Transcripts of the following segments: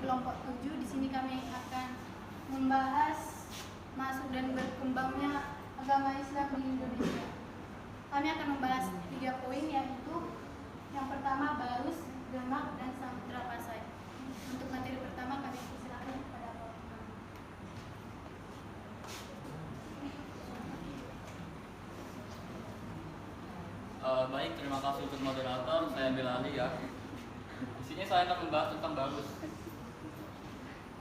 kelompok 7. Di sini kami akan membahas masuk dan berkembangnya agama Islam di Indonesia. Kami akan membahas 3 poin, yaitu yang pertama Barus, Demak, dan Samudra Pasai. Untuk materi pertama kami persilakan kepada Pak. Baik, terima kasih untuk moderator. Saya Belali ya. Di sini saya akan membahas tentang Barus.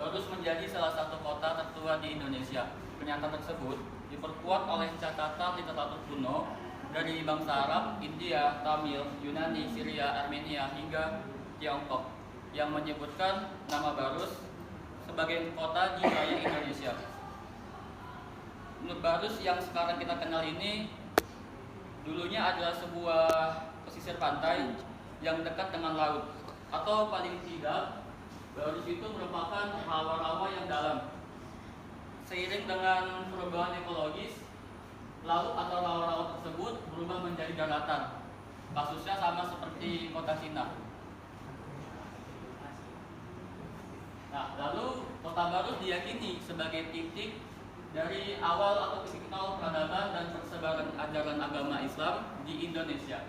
Barus menjadi salah satu kota tertua di Indonesia. Pernyataan tersebut diperkuat oleh catatan literatur kuno dari bangsa Arab, India, Tamil, Yunani, Syria, Armenia, hingga Tiongkok yang menyebutkan nama Barus sebagai kota di wilayah Indonesia. Menurut Barus yang sekarang kita kenal ini dulunya adalah sebuah pesisir pantai yang dekat dengan laut, atau paling tidak Barus itu merupakan rawa-rawa yang dalam. Seiring dengan perubahan ekologis, laut atau rawa-rawa tersebut berubah menjadi daratan. Kasusnya sama seperti kota Cina. Nah, lalu kota Barus diyakini sebagai titik dari awal atau titik nol peradaban dan persebaran ajaran agama Islam di Indonesia.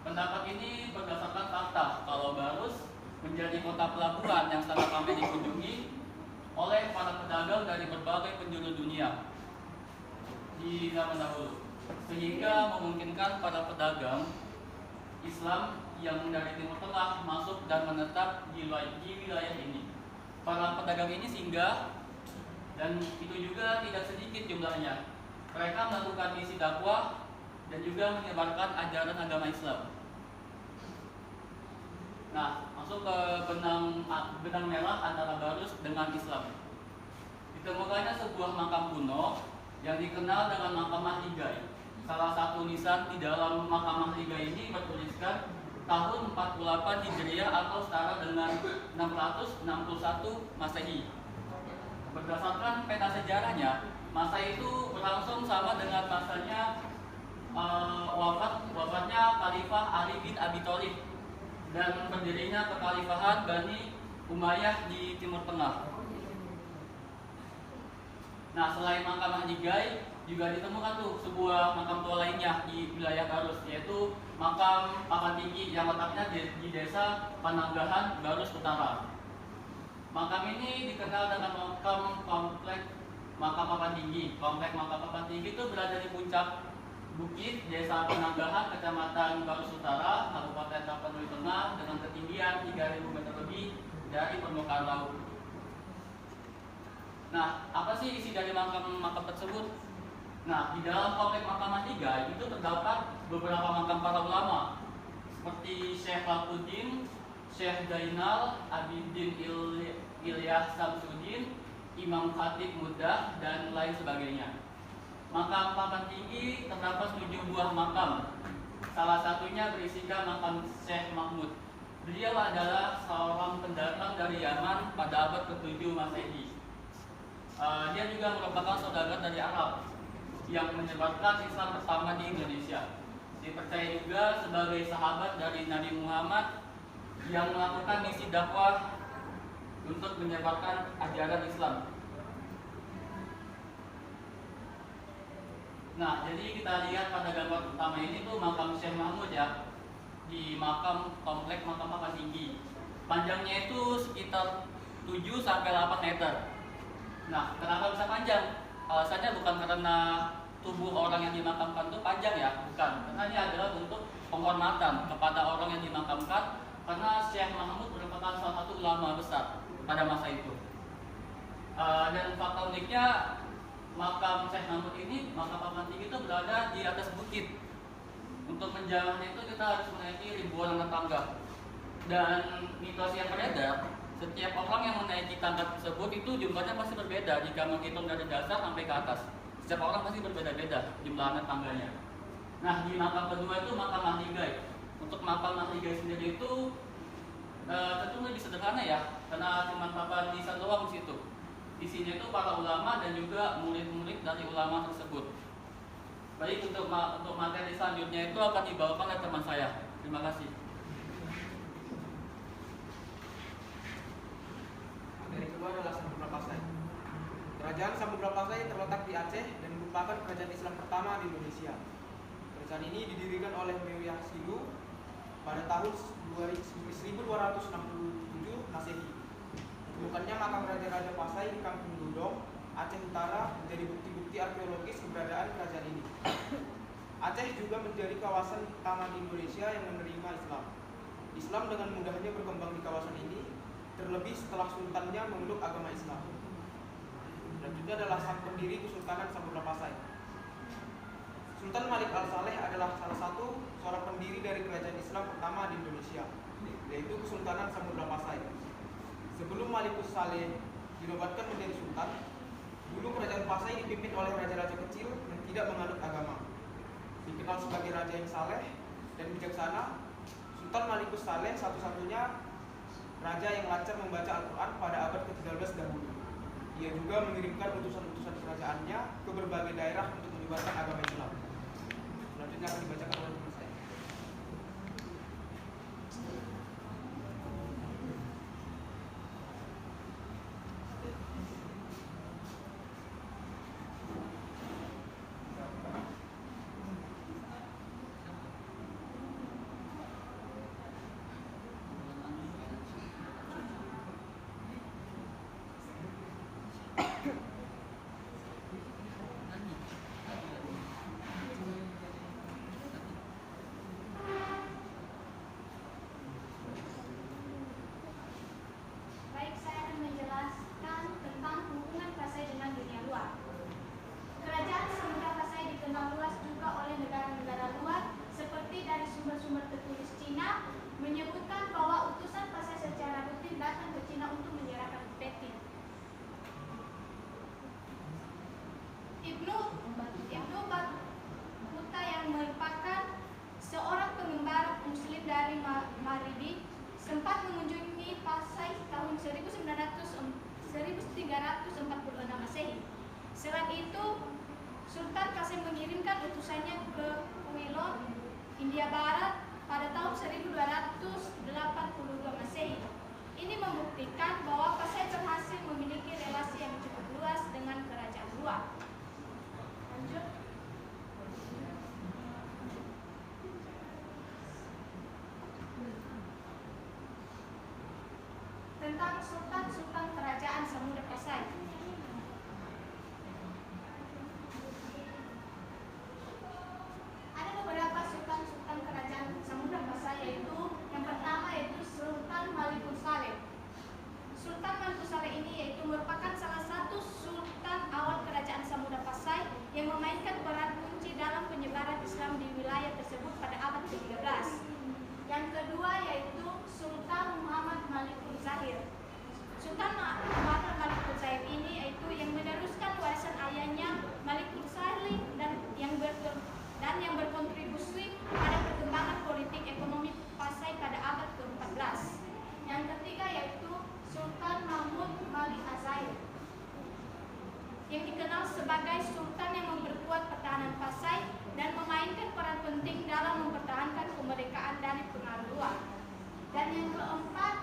Pendapat ini berdasarkan fakta kalau Barus menjadi kota pelabuhan yang sangat ramai dikunjungi oleh para pedagang dari berbagai penjuru dunia di zaman dahulu, sehingga memungkinkan para pedagang Islam yang dari Timur Tengah masuk dan menetap di wilayah ini. Para pedagang ini singgah, dan itu juga tidak sedikit jumlahnya. Mereka melakukan misi dakwah dan juga menyebarkan ajaran agama Islam. Nah, masuk ke benang merah antara Barus dengan Islam. Ditemukannya sebuah makam kuno yang dikenal dengan makam Mahligai. Salah satu nisan di dalam makam Mahligai ini bertuliskan tahun 48 Hijriah atau setara dengan 661 Masehi. Berdasarkan peta sejarahnya, masa itu berlangsung sama dengan masanya wafatnya Khalifah Ali bin Abi Thalib dan berdirinya kekhalifahan Bani Umayyah di Timur Tengah. Nah, selain makam Mahligai, juga ditemukan tuh sebuah makam tua lainnya di wilayah Barus, yaitu makam Papan Tinggi yang letaknya di desa Pananggahan, Barus Utara. Makam ini dikenal dengan komplek makam Papan Tinggi. Komplek makam Papan Tinggi itu berada di puncak bukit desa Penanggahan, kecamatan Barus Utara, Kabupaten Tapanuli Tengah, dengan ketinggian 3.000 meter lebih dari permukaan laut. Nah, apa sih isi dari makam tersebut? Nah, di dalam komplek makam Mahligai itu terdapat beberapa makam para ulama seperti Syekh Lakuddin, Syekh Zainal Abidin Ilyas Samsudin, Imam Khatib Mudah, dan lain sebagainya. Makam Papan Tinggi terdapat 7 buah makam. Salah satunya berisikan makam Syekh Mahmud. Beliau adalah seorang pendatang dari Yaman pada abad ke-7 Masehi. Dia juga merupakan saudagar dari Arab yang menyebarkan Islam pertama di Indonesia. Dipercaya juga sebagai sahabat dari Nabi Muhammad yang melakukan misi dakwah untuk menyebarkan ajaran Islam. Nah, jadi kita lihat pada gambar pertama ini tuh makam Syekh Mahmud ya, di komplek makam Papan Tinggi. Panjangnya itu sekitar 7-8 meter. Nah, kenapa bisa panjang? Alasannya bukan karena tubuh orang yang dimakamkan itu panjang ya, bukan. Karena ini adalah bentuk penghormatan kepada orang yang dimakamkan, karena Syekh Mahmud merupakan salah satu ulama besar pada masa itu. Dan fakta uniknya, makam Syekh Mahmud ini, makam Papan Tinggi itu berada di atas bukit. Untuk menjalani itu kita harus menaiki ribuan tangga. Dan mitos yang beredar, setiap orang yang menaiki tangga tersebut itu jumlahnya pasti berbeda jika menghitung dari dasar sampai ke atas. Setiap orang pasti berbeda-beda jumlahnya tangganya. Nah, di makam kedua itu makam Mahligai. Untuk makam Mahligai sendiri itu tentu lebih sederhana ya, karena cuma papan nisan doang di situ. Isinya itu para ulama dan juga murid-murid dari ulama tersebut. Baik, untuk materi selanjutnya itu akan dibawakan oleh teman saya. Terima kasih. Kerajaan Samudra Pasai terletak di Aceh dan merupakan kerajaan Islam pertama di Indonesia. Kerajaan ini didirikan oleh Mewyah Silu pada tahun 1267 Masehi. Ditemukannya makam Raja-Raja Pasai di Kampung Dudong, Aceh Utara menjadi bukti-bukti arkeologis keberadaan kerajaan ini. Aceh juga menjadi kawasan pertama di Indonesia yang menerima Islam. Islam dengan mudahnya berkembang di kawasan ini, terlebih setelah sultannya memeluk agama Islam. Selanjutnya adalah sang pendiri Kesultanan Samudra Pasai. Sultan Malik Al-Saleh adalah salah satu seorang pendiri dari kerajaan Islam pertama di Indonesia, yaitu Kesultanan Samudra Pasai. Sebelum Malikus Saleh dinobatkan menjadi sultan, dulu kerajaan Pasai dipimpin oleh raja-raja kecil yang tidak menganut agama. Dikenal sebagai raja yang saleh dan bijaksana, Sultan Malikus Saleh satu-satunya raja yang lancar membaca Al-Quran pada abad ke-13 dahulu. Ia juga mengirimkan utusan-utusan kerajaannya ke berbagai daerah untuk menyebarkan agama Islam. Selanjutnya akan dibacakan oleh teman saya. Baik, saya akan menjelaskan tentang hubungan Pasai dengan dunia luar. Kerajaan Samudra Pasai dikenal luas juga oleh negara-negara luar, seperti dari sumber-sumber tertulis Cina menyebutkan bahwa utusan Pasai secara rutin datang ke Cina untuk menyerahkan peti. Ibnu Battuta yang merupakan seorang pengembara Muslim dari Maghribi sempat mengunjungi Pasai tahun 1346 Masehi. Selain itu, Sultan Qasim mengirimkan utusannya ke Ceylon, India Barat pada tahun 1282 Masehi. Ini membuktikan bahwa Pasai berhasil memiliki relasi yang cukup luas dengan kerajaan luar. Lanjut. Tentang sultan-sultan kerajaan Samudra Pasai. Ada beberapa sultan-sultan kerajaan Samudra Pasai, yaitu yang pertama yaitu Sultan Malikus Saleh. Sultan Malikus Saleh ini yaitu merupakan salah satu sultan awal kerajaan Samudra Pasai yang memainkan peran kunci dalam penyebaran Islam di wilayah tersebut pada abad ke-13. Yang kedua yaitu Sultan Muhammad Malikul Zahir. Sultan Muhammad Malikul Zahir ini yaitu yang meneruskan warisan ayahnya Malikul Saleh dan yang berkontribusi pada perkembangan politik ekonomi Pasai pada abad ke-14. Yang ketiga yaitu Sultan Mahmud Malik Az-Zahir, yang dikenal sebagai sultan yang memperkuat pertahanan Pasai dan memainkan peran penting dalam mempertahankan kemerdekaan dari pengaruh luar. Dan yang keempat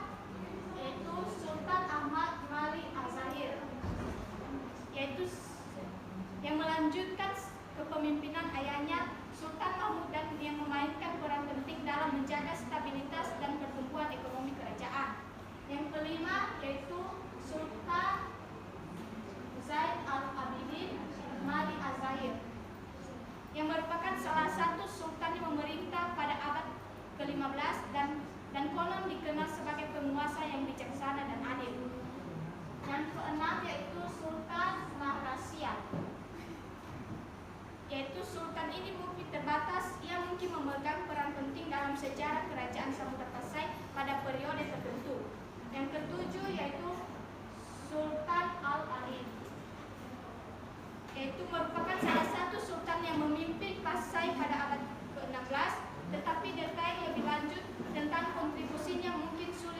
yaitu Sultan Ahmad Malik Az-Zahir, yaitu yang melanjutkan kepemimpinan ayahnya Sultan Mahmud dan yang memainkan peran penting dalam menjaga stabilitas dan pertumbuhan ekonomi kerajaan. Yang kelima yaitu Sultan Zaid Al-Abidin Malik Az-Zahir, yang merupakan salah satu sultan yang memerintah pada abad ke-15 dan konon dikenal sebagai penguasa yang bijaksana dan adil. Yang keenam yaitu Sultan Mahrasia, yaitu sultan ini mungkin terbatas, ia mungkin memegang peran penting dalam sejarah kerajaan Samudra Pasai pada periode tertentu. Yang ketujuh yaitu Sultan Al-Ain, yaitu merupakan salah satu sultan yang memimpin Pasai pada abad ke-16, tetapi detail lebih lanjut tentang kontribusinya mungkin sulit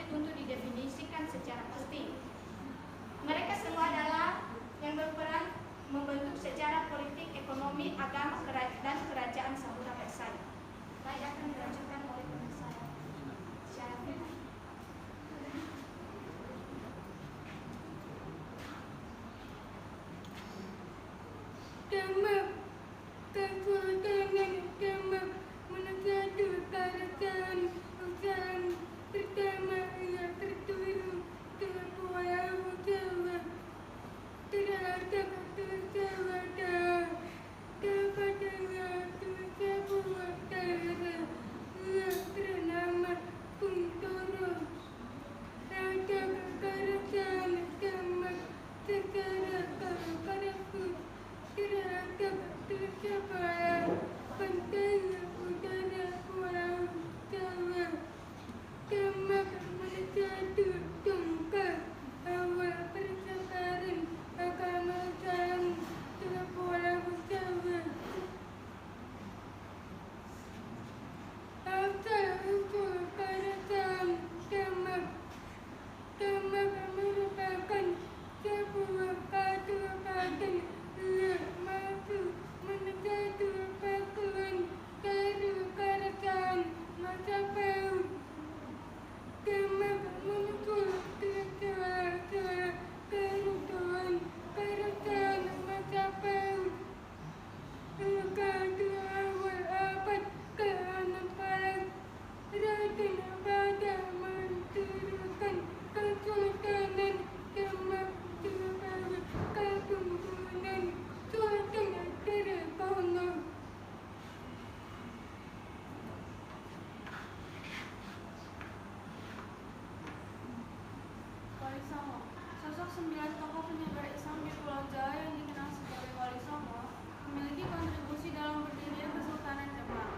9 tokoh penyebar Islam di Pulau Jawa yang dikenal sebagai Wali Songo memiliki kontribusi dalam berdirinya Kesultanan Demak.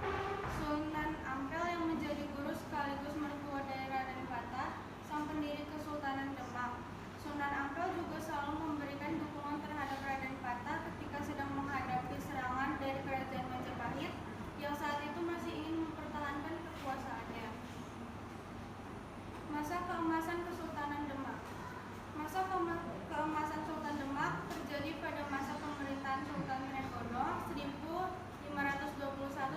Sunan Ampel yang menjadi guru sekaligus mertua dari Raden Patah, sang pendiri Kesultanan Demak. Sunan Ampel juga selalu memberikan dukungan terhadap Raden Patah ketika sedang menghadapi serangan dari kerajaan Majapahit yang saat itu masih ingin mempertahankan kekuasaannya. Masa keemasan Kesultanan Demak. Masa keemasan Sultan Demak terjadi pada masa pemerintahan Sultan Trenggono 1521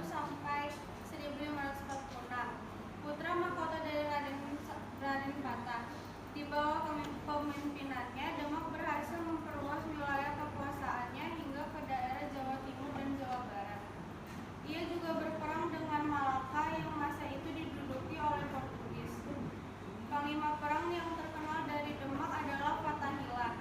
sampai 1546. Putra mahkota dari Raden Patah. Di bawah kepemimpinannya, Demak berhasil memperluas wilayah kekuasaannya hingga ke daerah Jawa Timur dan Jawa Barat. Ia juga berperang dengan Malaka yang masa itu diduduki oleh Portugis. Panglima perang yang terkenal dari Demak adalah Fathahillah,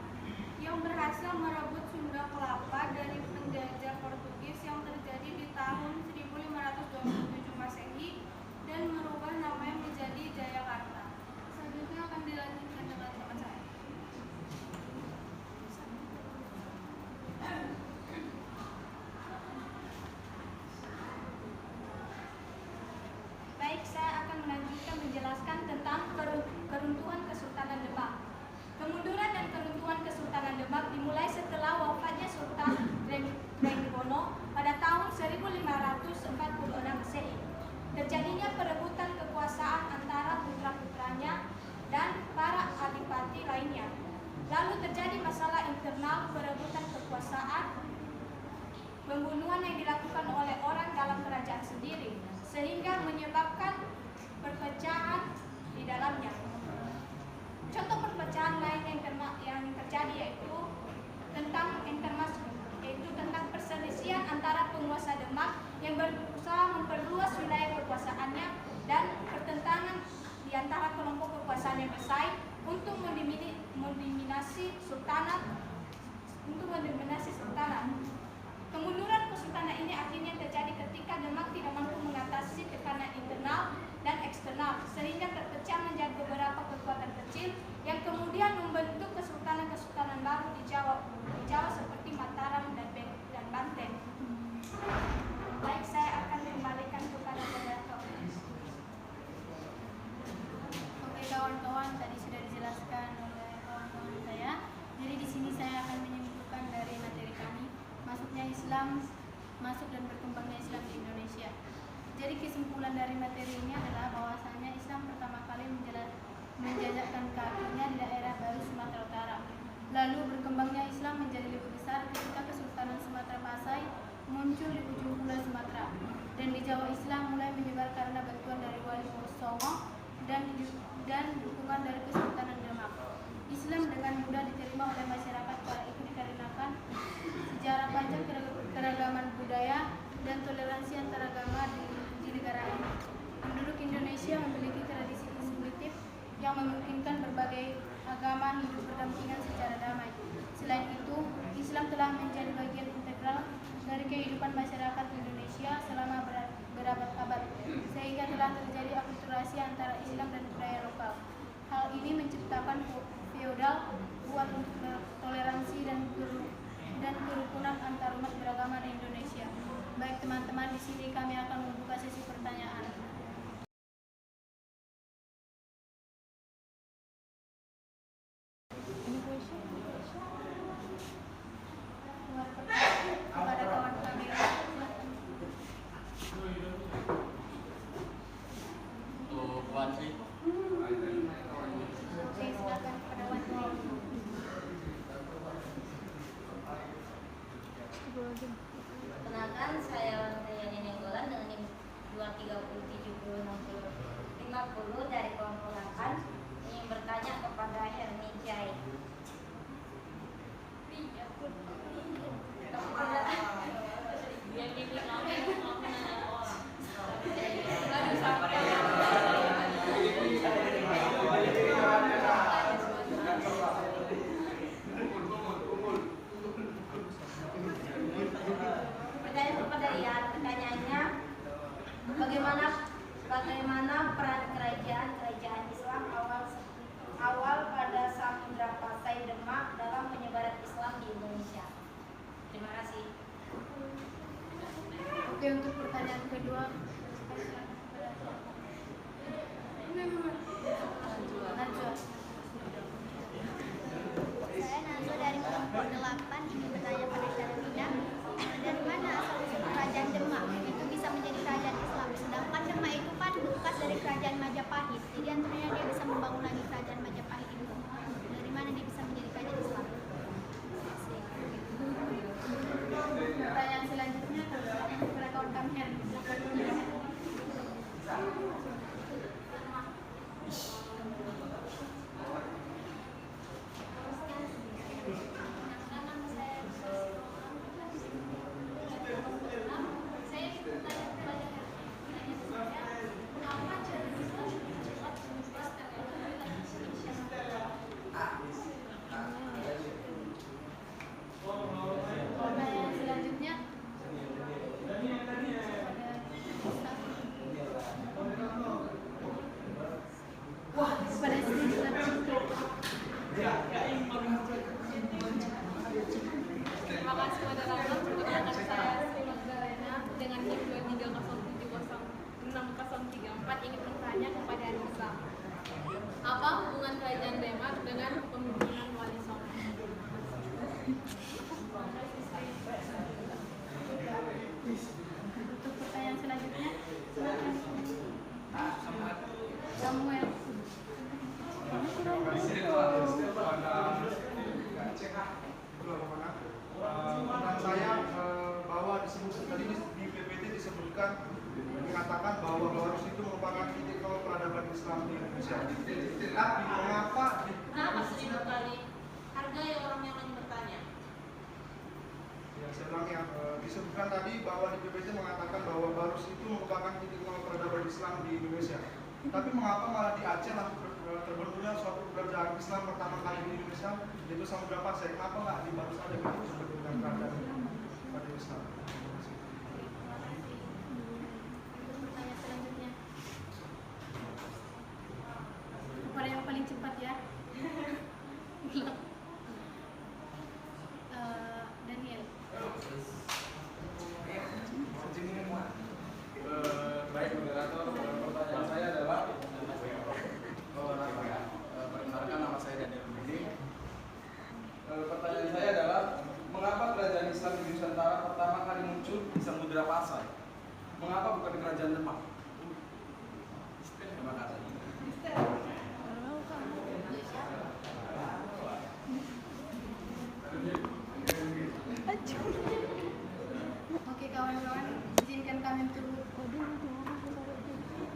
yang berhasil merebut Sunda Kelapa dari penjajah Portugis yang terjadi di tahun 1527 Masehi dan merubah namanya menjadi Jayakarta. Selanjutnya akan dilanjutkan dengan teman saya. Baik, saya akan melanjutkan menjelaskan tentang keruntuhan Kesultanan Demak. Kemunduran dan keruntuhan Kesultanan Demak dimulai setelah wafatnya Sultan Trenggono pada tahun 1546 Masehi. Terjadinya perebutan kekuasaan antara putra-putranya dan para adipati lainnya. Lalu terjadi masalah internal perebutan kekuasaan, pembunuhan yang dilakukan oleh orang dalam kerajaan sendiri, sehingga menyebabkan perpecahan di dalamnya. Contoh perpecahan lain yang terjadi yaitu tentang perselisihan antara penguasa Demak yang berusaha memperluas wilayah kekuasaannya dan pertentangan di antara kelompok kekuasaan yang bersaing untuk mendominasi sultanat. Kemunduran kesultanan ini akhirnya terjadi ketika Demak tidak mampu mengatasi tekanan internal dan eksternal, sehingga terpecah menjadi beberapa kekuatan kecil yang kemudian membentuk kesultanan-kesultanan baru di Jawa seperti Mataram dan Banten. Baik, saya akan kembalikan kepada moderator. Oke kawan-kawan, tadi sudah dijelaskan oleh kawan-kawan saya. Jadi di sini saya akan menyimpulkan dari materi kami, masuknya Islam, masuk dan berkembangnya Islam di Indonesia. Jadi kesimpulan dari materi ini adalah bahwasanya Islam pertama kali menjajakkan kakinya di daerah baru Sumatera Utara. Lalu berkembangnya Islam menjadi lebih besar ketika Kesultanan Sumatera Pasai muncul di ujung pulau Sumatera. Dan di Jawa Islam mulai menyebar karena bantuan dari Wali Songo dan dukungan dari Kesultanan Demak. Islam dengan mudah diterima oleh masyarakat kala itu dikarenakan sejarah panjang keragaman budaya dan toleransi antar agama di negara ini. Penduduk Indonesia memiliki tradisi konsumtif yang memungkinkan berbagai agama hidup berdampingan secara damai. Selain itu, Islam telah menjadi bagian integral dari kehidupan masyarakat Indonesia selama berabad-abad, sehingga telah terjadi akulturasi antara Islam dan budaya lokal. Hal ini menciptakan feodal kuat untuk toleransi dan kerukunan antar umat beragama di Indonesia. Baik teman-teman, di sini kami akan membuka sesi pertanyaan. Kepada kawan kami. Untuk Wansi. Oke, silakan kepada Wansi. Perkenalkan, saya Wandriani Nenggolan dengan NIM kedua saya silakan kepada Najwa. Saya Nazwa dari kelompok 8 ingin bertanya pada Syarifina, dari mana asal usul kerajaan Demak itu bisa menjadi kerajaan Islam, sedangkan Demak itu kan bekas dari kerajaan Majapahit, jadi antaranya dia bisa membangun lagi kerajaan Majapahit itu, dari mana dia bisa menjadi kerajaan Islam? Pertanyaan selanjutnya kepada kawan kami yang pertanyaan selanjutnya pada sini Terima kasih moderator. Perkenalkan saya Sri Magdalena dengan NIM 23070634 ingin bertanya kepada Anissa. Apa hubungan kerajaan Demak dengan kepemimpinan Wali Songo? untuk pertanyaan selanjutnya silakan Samuel. Menurut saya bahwa disebut tadi di PPT disebutkan mengatakan bahwa Barus itu merupakan titik nol peradaban Islam di Indonesia. Tapi mengapa? Kenapa sering kali hargai orang yang hanya bertanya? Ya, saya ulang ya. Disebutkan tadi bahwa di PPT mengatakan bahwa Barus itu merupakan titik nol peradaban Islam di Indonesia. Tapi mengapa malah di Aceh terbentuknya suatu kerajaan Islam pertama kali di Indonesia, yaitu Samudra Pasai? Kenapa nggak di Barus ada gitu sebetulnya kerajaan Islam? Pertanyaan selanjutnya kepada yang paling cepat ya. Daniel. Baik moderator, pertanyaan saya adalah perkenalkan nama saya Daniel Bini. Pertanyaan saya adalah mengapa kerajaan Islam di Nusantara pertama kali muncul di Samudra Pasai? Mengapa bukan di kerajaan Demak? Terima kasih. Oke kawan-kawan, izinkan kami untuk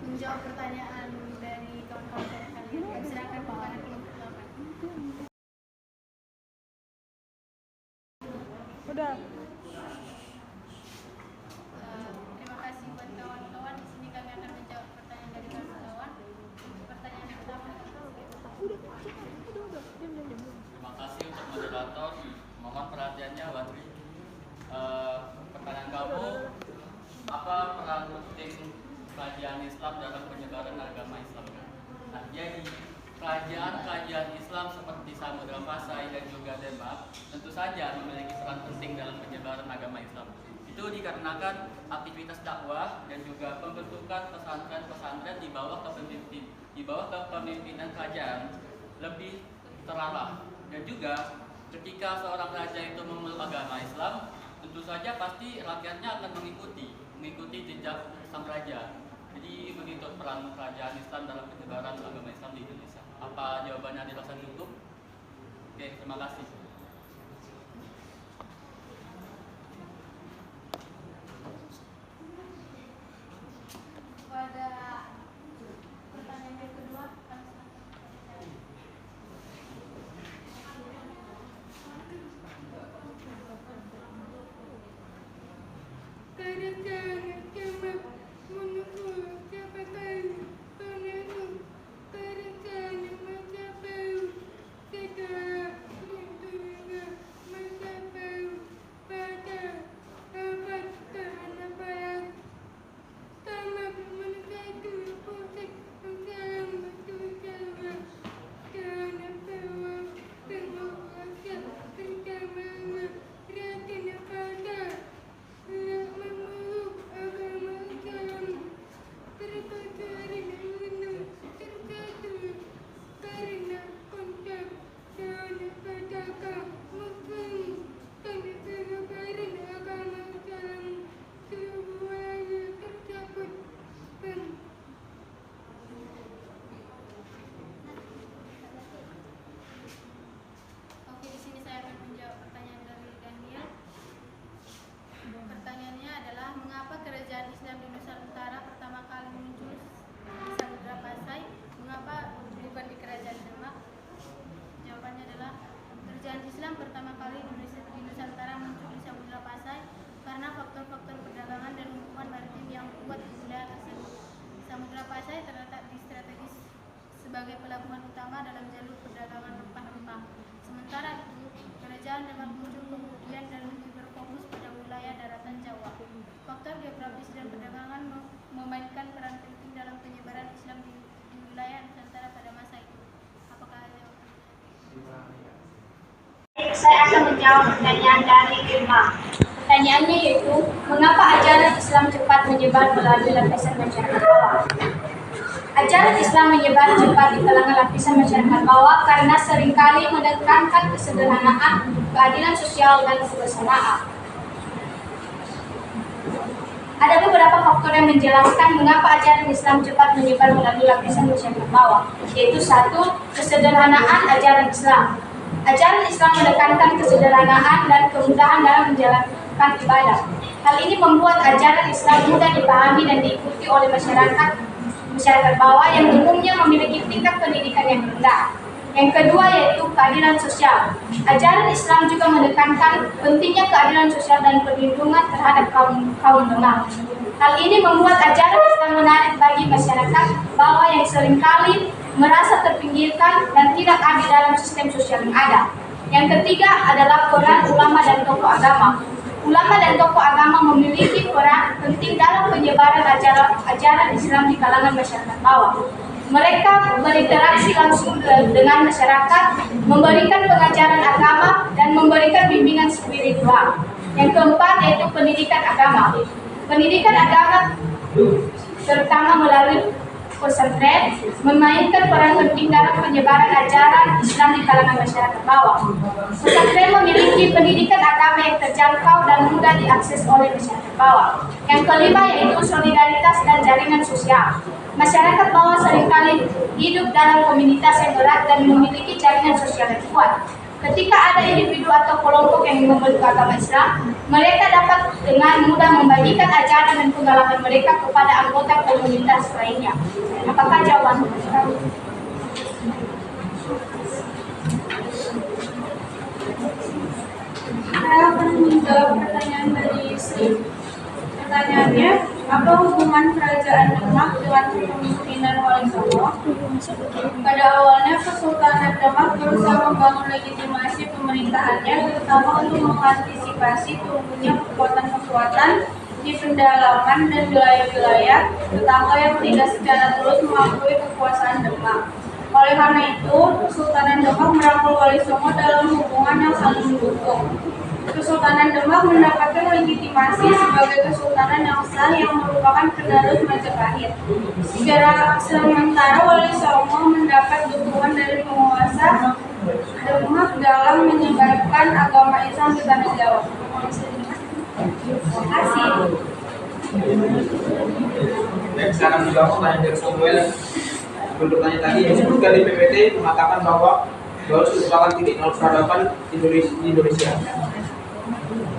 menjawab pertanyaan dari kawan-kawan kalian. Kami serahkan kepada kelompok 8. Udah. Terima kasih buat kawan-kawan. Di sini kami akan menjawab pertanyaan dari kawan-kawan. Pertanyaan pertama. Terima kasih untuk moderator. Mohon perhatiannya, Badri. Pertanyaan kamu, apa peran penting kerajaan Islam dalam penyebaran agama Islam? Nah, jadi kerajaan Islam seperti Samudra Pasai dan juga Demak tentu saja memiliki peran penting dalam penyebaran agama Islam. Itu dikarenakan aktivitas dakwah dan juga pembentukan pesantren-pesantren di bawah kepemimpinan kerajaan lebih terarah. Dan juga ketika seorang raja itu memeluk agama Islam, tentu saja pasti rakyatnya akan mengikuti jejak sang raja. Jadi begitu peran kerajaan Islam dalam penyebaran agama Islam di Indonesia. Apa jawabannya dirasa cukup? Oke, terima kasih. Pada pertanyaan yang kedua, Islam di wilayah Nusantara pada masa itu? Apakah ada jawaban? Saya akan menjawab pertanyaan dari Irma. Pertanyaannya yaitu, mengapa ajaran Islam cepat menyebar melalui lapisan masyarakat bawah? Ajaran Islam menyebar cepat di kalangan lapisan masyarakat bawah karena seringkali menekankan kesederhanaan, keadilan sosial, dan kebersamaan. Ada beberapa faktor yang menjelaskan mengapa ajaran Islam cepat menyebar melalui lapisan masyarakat bawah, yaitu satu, kesederhanaan ajaran Islam. Ajaran Islam menekankan kesederhanaan dan kemudahan dalam menjalankan ibadah. Hal ini membuat ajaran Islam mudah dipahami dan diikuti oleh masyarakat bawah yang umumnya memiliki tingkat pendidikan yang rendah. Yang kedua yaitu keadilan sosial. Ajaran Islam juga menekankan pentingnya keadilan sosial dan perlindungan terhadap kaum lemah. Hal ini membuat ajaran Islam menarik bagi masyarakat bawah yang seringkali merasa terpinggirkan dan tidak adil dalam sistem sosial yang ada. Yang ketiga adalah peran ulama dan tokoh agama. Ulama dan tokoh agama memiliki peran penting dalam penyebaran ajaran Islam di kalangan masyarakat bawah. Mereka berinteraksi langsung dengan masyarakat, memberikan pengajaran agama, dan memberikan bimbingan spiritual. Yang keempat yaitu pendidikan agama. Pendidikan agama terutama melalui pesantren memainkan peran penting dalam penyebaran ajaran Islam di kalangan masyarakat bawah. Pesantren memiliki pendidikan agama yang terjangkau dan mudah diakses oleh masyarakat bawah. Yang kelima yaitu solidaritas dan jaringan sosial. Masyarakat bawah seringkali hidup dalam komunitas yang erat dan memiliki jaringan sosial yang kuat. Ketika ada individu atau kelompok yang memeluk agama Islam, mereka dapat dengan mudah membagikan ajaran dan pengalaman mereka kepada anggota komunitas lainnya. Apakah jawaban? Saya akan menjawab pertanyaan dari Sri. Pertanyaannya, apa hubungan kerajaan Demak dengan kepemimpinan Wali Songo? Pada awalnya, Kesultanan Demak berusaha membangun legitimasi pemerintahannya, terutama untuk mengantisipasi tumbuhnya kekuatan-kekuatan di pendalaman dan wilayah-wilayah tetangga yang tidak secara tulus mengakui kekuasaan Demak. Oleh karena itu, Kesultanan Demak merangkul Wali Songo dalam hubungan yang saling mendukung. Kesultanan Demak mendapatkan legitimasi sebagai kesultanan yang sah yang merupakan penerus Majapahit. Sementara Wali Songo mendapat dukungan dari penguasa Demak dalam menyebarkan agama Islam di tanah Jawa. Terima kasih. Baik, saya akan menjawab pertanyaan dari Samuel. Pertanyaan tadi disebutkan di PPT mengatakan bahwa Barus merupakan titik nol peradaban Indonesia.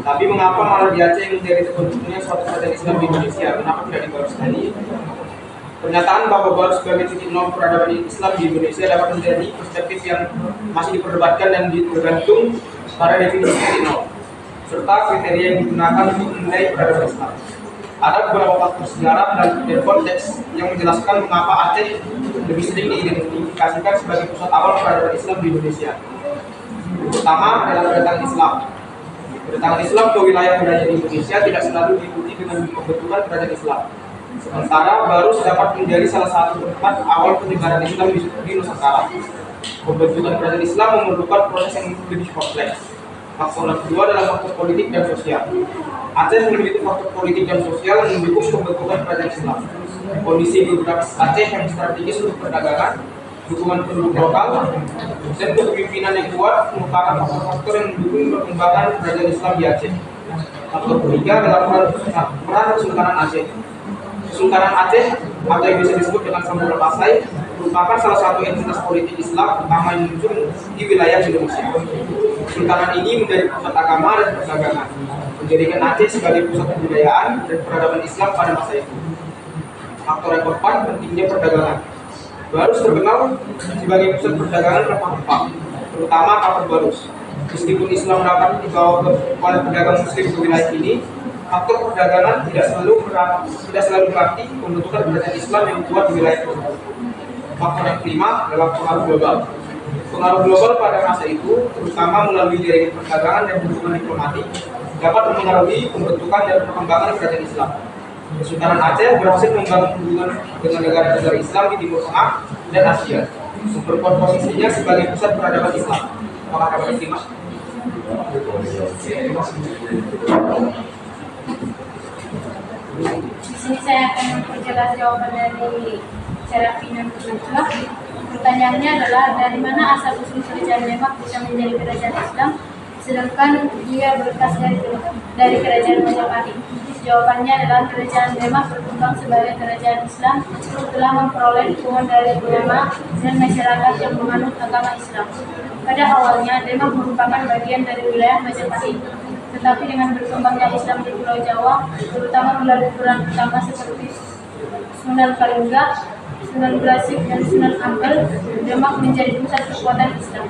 Tapi mengapa malah di Aceh yang menjadi terbentuknya suatu kerajaan Islam di Indonesia? Kenapa tidak di Barus tadi? Pernyataan bahwa Barus sebagai titik nol peradaban Islam di Indonesia dapat menjadi perspektif yang masih diperdebatkan dan tergantung pada definisi titik nol serta kriteria yang digunakan untuk menilai peradaban Islam. Ada beberapa faktor sejarah dan konteks yang menjelaskan mengapa Aceh lebih sering diidentifikasikan sebagai pusat awal peradaban Islam di Indonesia. Pertama adalah kedatangan Islam. Kedatangan Islam ke wilayah kerajaan Indonesia tidak selalu diikuti dengan pembentukan kerajaan Islam. Sementara baru dapat menjadi salah satu tempat awal penyebaran Islam di Nusantara. Pembentukan kerajaan Islam memerlukan proses yang lebih kompleks. Faktor kedua adalah faktor politik dan sosial. Aceh memiliki faktor politik dan sosial yang mendukung pembentukan kerajaan Islam. Kondisi geografis Aceh yang strategis untuk perdagangan, dukungan penduduk lokal, dan kepemimpinan yang kuat merupakan faktor-faktor yang mendukung perkembangan kerajaan Islam di Aceh. Faktor ketiga adalah peran Kesultanan Aceh. Kesultanan Aceh atau yang bisa disebut dengan Samudra Pasai merupakan salah satu entitas politik Islam pertama yang muncul di wilayah Indonesia. Kesultanan ini menjadi pusat agama dan perdagangan, menjadikan Aceh sebagai pusat kebudayaan dan peradaban Islam pada masa itu. Faktor yang keempat, pentingnya perdagangan. Barus terkenal sebagai pusat perdagangan rempah-rempah, terutama kapal Barus. Meskipun Islam dapat dibawa oleh pedagang Muslim ke wilayah ini, faktor perdagangan tidak selalu berarti pembentukan kerajaan Islam yang kuat di wilayah tersebut. Faktor yang kelima adalah pengaruh global. Pengaruh global pada masa itu, terutama melalui jaringan perdagangan dan hubungan diplomatik, dapat mempengaruhi pembentukan dan perkembangan kerajaan Islam. Kesultanan Aceh berhasil membangun hubungan dengan negara-negara Islam di Timur Tengah dan Asia, memperkuat posisinya sebagai pusat peradaban Islam. Apakah dapat diterima? Di sini saya akan memperjelas jawaban dari Serafina Nurullah. Pertanyaannya adalah dari mana asal usul kerajaan Demak bisa menjadi kerajaan Islam, sedangkan dia berkas dari kerajaan Majapahit. Jawabannya adalah kerajaan Demak berkembang sebagai kerajaan Islam setelah memperoleh dukungan dari ulama dan masyarakat yang menganut agama Islam. Pada awalnya Demak merupakan bagian dari wilayah Majapahit, tetapi dengan berkembangnya Islam di Pulau Jawa, terutama melalui peran utama seperti Sunan Kalijaga, Sunan Glasik, dan Sunan Ampel, Demak menjadi pusat kekuatan Islam.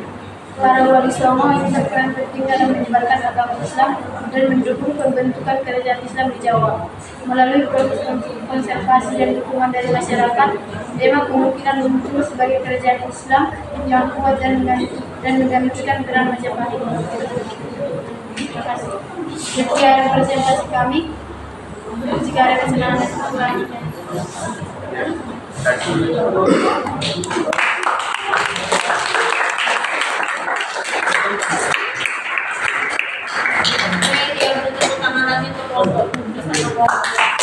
Para wali songo yang berperan penting dalam menyebarkan agama Islam dan mendukung pembentukan kerajaan Islam di Jawa. Melalui proses konservasi dan dukungan dari masyarakat, Demak kemungkinan muncul sebagai kerajaan Islam yang kuat dan menggantikan peran Majapahit. Terima kasih. Sekian presentasi kami. Jika ada kesenangan selanjutnya. Oke, yang bertepuk tangan lagi untuk kelompok bersama kelompok.